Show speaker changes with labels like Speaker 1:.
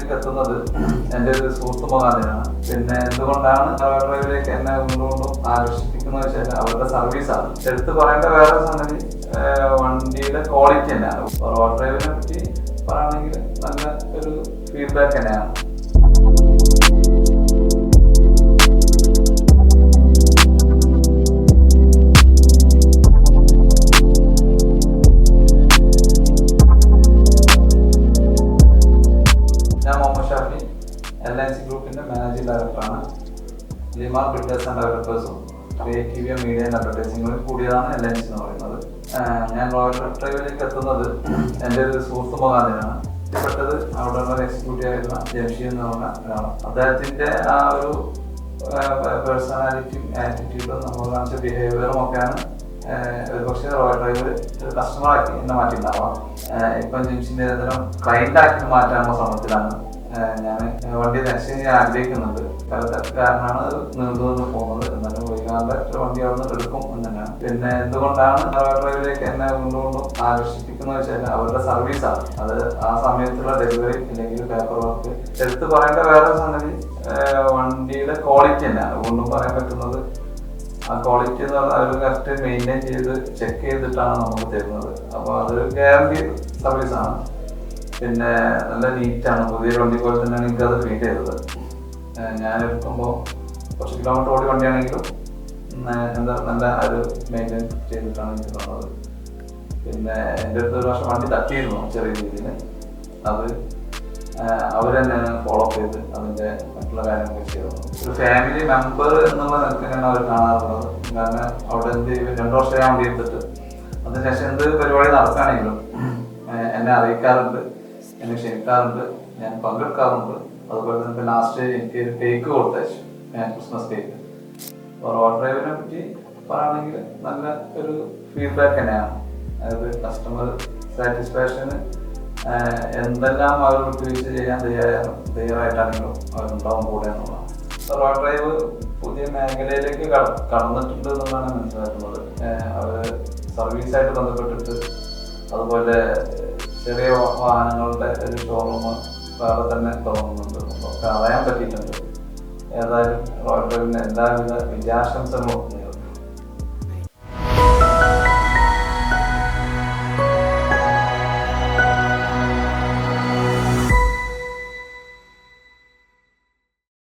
Speaker 1: ഡ്രൈവിലേക്ക് എത്തുന്നത് എൻ്റെ ഒരു സുഹൃത്ത് മുഖാന്തരമാണ്. പിന്നെ എന്തുകൊണ്ടാണ് റോയൽ ഡ്രൈവിലേക്ക് എന്നെ കൊണ്ടുകൊണ്ടും ആകർഷിക്കുന്നത് വെച്ചാൽ അവരുടെ സർവീസാണ്. എടുത്ത് പറയേണ്ട വേറെ സംഗതി വണ്ടിയുടെ ക്വാളിറ്റി തന്നെയാണ്. റോയൽ ഡ്രൈവിനെ പറ്റി പറയുകയാണെങ്കിൽ നല്ല ഒരു ഫീഡ്ബാക്ക് തന്നെയാണ്. LIC ഗ്രൂപ്പിന്റെ മാനേജിംഗ് ഡയറക്ടറാണ്. ലിമാർ ബിൽഡേഴ്സ് ആൻഡ് ഡെവലപ്പേഴ്സും ക്രിയേറ്റീവ് മീഡിയ ആൻഡ് അഡ്വർടൈസിംഗും കൂടിയതാണ് LIC എന്ന് പറയുന്നത്. ഞാൻ റോയൽ ഡ്രൈവിലേക്ക് എത്തുന്നത് എൻ്റെ ഒരു സുഹൃത്ത് മുഖാന്തരമാണ്. ഇഷ്ടപ്പെട്ടത് അവിടെ ഉള്ള എക്സിക്യൂട്ടീവ് ആയിരുന്ന ജംഷീദ് എന്ന് പറഞ്ഞ ഒരാളാണ്. അദ്ദേഹത്തിൻ്റെ ആ ഒരു പേഴ്സണാലിറ്റിയും ആറ്റിറ്റ്യൂഡും നമ്മൾ കാണിച്ച ബിഹേവിയറും ഒക്കെയാണ് ഒരുപക്ഷെ റോയൽ ഡ്രൈവ് കസ്റ്റമറാക്കി എന്നെ മാറ്റിയിട്ടുണ്ടാവാം. ഇപ്പം ജംഷീദിൻ്റെ ഏതെങ്കിലും ക്ലൈൻ്റാക്കി മാറ്റാനുള്ള ശ്രമത്തിലാണ് ഞാൻ വണ്ടി എക്സ്ചേഞ്ച് ചെയ്യാൻ ആഗ്രഹിക്കുന്നുണ്ട്. കാരണമാണ് അത് നീണ്ടുനിന്ന് പോകുന്നത്. എന്നാലും വൈകാതെ ഒരു വണ്ടി അവിടെ നിന്ന് എടുക്കും എന്ന് തന്നെയാണ്. പിന്നെ എന്തുകൊണ്ടാണ് റോയൽ ഡ്രൈവിലേക്ക് എന്നെ കൊണ്ടുകൊണ്ടും ആകർഷിപ്പിക്കുന്നത് വെച്ചാൽ അവരുടെ സർവീസാണ്. അത് ആ സമയത്തുള്ള ഡെലിവറി അല്ലെങ്കിൽ പേപ്പർ വർക്ക്. എടുത്ത് പറയേണ്ട വേറെ സംഗതി വണ്ടിയുടെ ക്വാളിറ്റി തന്നെയാണ്. കൊണ്ടും പറയാൻ പറ്റുന്നത് ആ ക്വാളിറ്റി എന്ന് പറഞ്ഞാൽ അവർ കറക്റ്റ് മെയിൻറ്റെയിൻ ചെയ്ത് ചെക്ക് ചെയ്തിട്ടാണ് നമുക്ക് തരുന്നത്. അപ്പോൾ അതൊരു ഗ്യാരണ്ടി സർവീസാണ്. പിന്നെ നല്ല നീറ്റാണ്. പുതിയ വണ്ടി പോലെ തന്നെയാണ് എനിക്കത് ഫീൽ ചെയ്തത്. ഞാൻ എടുക്കുമ്പോൾ കുറച്ച് കിലോമീറ്റർ ഓടി വണ്ടിയാണെങ്കിലും നല്ല ഒരു മെയിൻറ്റെയിൻ ചെയ്തിട്ടാണ് എനിക്ക് തന്നത്. പിന്നെ എൻ്റെ അടുത്ത് ഒരു വർഷം വണ്ടി തട്ടിയിരുന്നു ചെറിയ രീതിയിൽ. അത് അവർ തന്നെയാണ് ഫോളോ അപ്പ് ചെയ്ത് അതിൻ്റെ മറ്റുള്ള കാര്യങ്ങളൊക്കെ ചെയ്തത്. ഒരു ഫാമിലി മെമ്പർ എന്നുള്ള നിലക്കാണ് അവർ കാണാറുള്ളത്. കാരണം അവിടെ എന്ത് 2 വർഷം ഞാൻ വണ്ടി എടുത്തിട്ട് അതിനുശേഷം എന്ത് പരിപാടി നടക്കുകയാണെങ്കിലും എന്നെ അറിയിക്കാറുണ്ട്, എന്നെ ക്ഷണിക്കാറുണ്ട്, ഞാൻ പങ്കെടുക്കാറുണ്ട്. അതുപോലെ തന്നെ ലാസ്റ്റ് എനിക്ക് ഒരു കേക്ക് കൊടുത്തയച്ചു, ക്രിസ്മസ് കേക്ക്. റോയൽ ഡ്രൈവിനെ പറ്റി പറയുകയാണെങ്കിൽ നല്ല ഒരു ഫീഡ്ബാക്ക് തന്നെയാണ്. അതായത് കസ്റ്റമർ സാറ്റിസ്ഫാക്ഷന് എന്തെല്ലാം അവർ വിട്ടുവീഴ്ച ചെയ്യാൻ തയ്യാറായിട്ടാണെങ്കിലും അവരുണ്ടാവും കൂടെ എന്നുള്ളതാണ്. റോയൽ ഡ്രൈവ് പുതിയ മേഖലയിലേക്ക് കടന്നിട്ടുണ്ട് എന്നുള്ളതാണ് മനസ്സിലാക്കുന്നത്. അവർ സർവീസായിട്ട് ബന്ധപ്പെട്ടിട്ട് അതുപോലെ ചെറിയ വാഹനങ്ങളുടെ ഒരു ഷോറൂം വേറെ തന്നെ തുടങ്ങുന്നുണ്ട്. ഒക്കെ അറിയാൻ പറ്റിയിട്ടുണ്ട്. ഏതായാലും റോയൽ ഡ്രൈവിൻ്റെ എല്ലാവിധ വിജയാശംസകളും